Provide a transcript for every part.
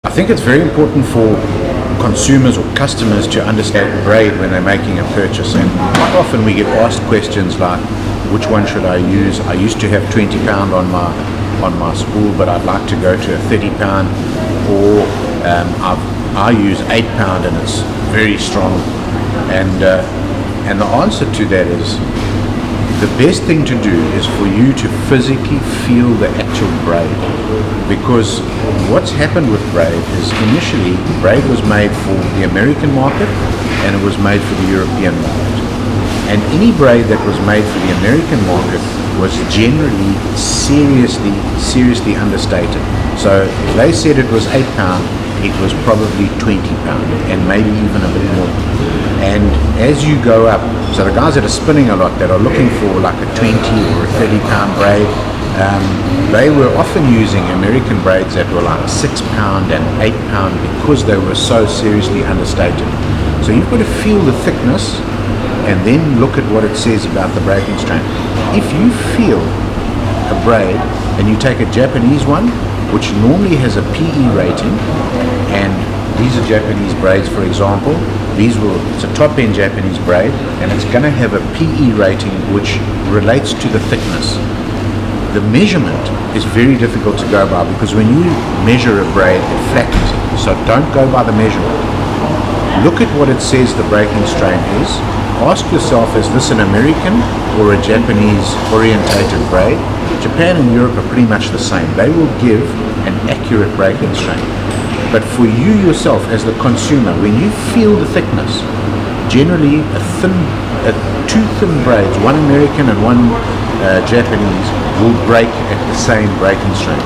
I think it's very important for consumers or customers to understand Braid when they're making a purchase, and quite often we get asked questions like, which one should I use? I used to have £20 on my spool, but I'd like to go to a £30, or I use £8 and it's very strong. And the answer to that is, the best thing to do is for you to physically feel the actual braid, because what's happened with Braid is initially Braid was made for the American market and it was made for the European market, and any braid that was made for the American market was generally seriously understated. So if they said it was £8, it was probably £20 and maybe even a bit more. And as you go up, so the guys that are spinning a lot, that are looking for like a 20 or a £30 braid, they were often using American braids that were like £6 and £8 because they were so seriously understated. So you've got to feel the thickness and then look at what it says about the breaking strength. If you feel a braid and you take a Japanese one, which normally has a PE rating, and these are Japanese braids, for example, it's a top-end Japanese braid, and it's going to have a PE rating which relates to the thickness. The measurement is very difficult to go by, because when you measure a braid, it flattens it. So don't go by the measurement. Look at what it says the breaking strain is. Ask yourself, is this an American or a Japanese orientated braid? Japan and Europe are pretty much the same. They will give an accurate breaking strain. But for you yourself as the consumer, when you feel the thickness, generally two thin braids, one American and one Japanese, will break at the same breaking strain.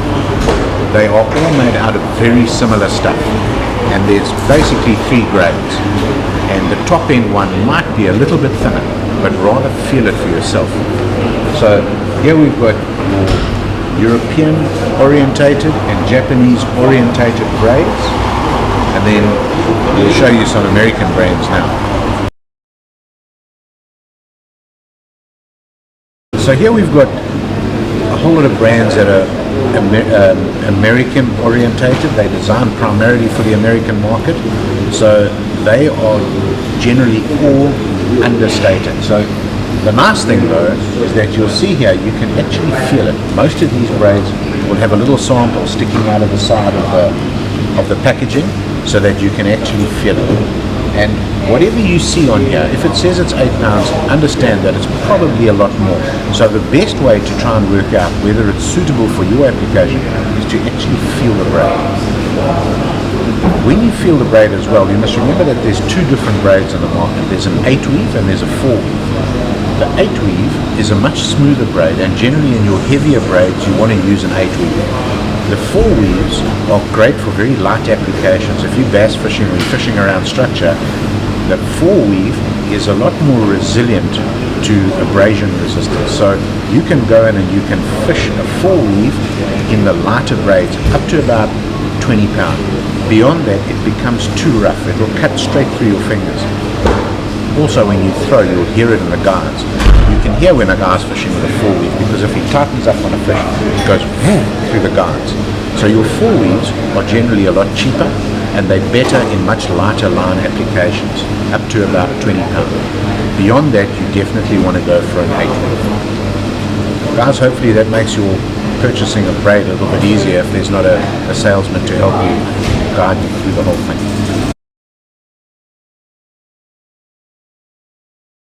They are all made out of very similar stuff, and there's basically 3 grades, and the top end one might be a little bit thinner, but rather feel it for yourself. So here we've got European orientated and Japanese orientated braids, and then we'll show you some American braids now. So here we've got a whole lot of brands that are American orientated. They designed primarily for the American market, so they are generally all understated. So the nice thing though is that you'll see here, you can actually feel it. Most of these braids will have a little sample sticking out of the side of the packaging, so that you can actually feel it. And whatever you see on here, if it says it's £8, understand that it's probably a lot more. So the best way to try and work out whether it's suitable for your application is to actually feel the braid. When you feel the braid as well, you must remember that there's 2 different braids in the market. There's an 8 weave and there's a 4 weave. The 8 weave is a much smoother braid, and generally in your heavier braids you want to use an 8 weave. The 4 weaves are great for very light applications. If you're bass fishing or you're fishing around structure, the 4 weave is a lot more resilient to abrasion resistance. So you can go in and you can fish a 4 weave in the lighter braids up to about £20. Beyond that, it becomes too rough. It will cut straight through your fingers. Also, when you throw, you'll hear it in the guides. You can hear when a guy's fishing with a 4 weave, because if he tightens up on a fish, it goes through the guides. So your 4 weaves are generally a lot cheaper, and they're better in much lighter line applications, up to about £20. Beyond that, you definitely want to go for an 8 weave. Guys, hopefully that makes your purchasing of braid a little bit easier if there's not a salesman to help you guide you through the whole thing.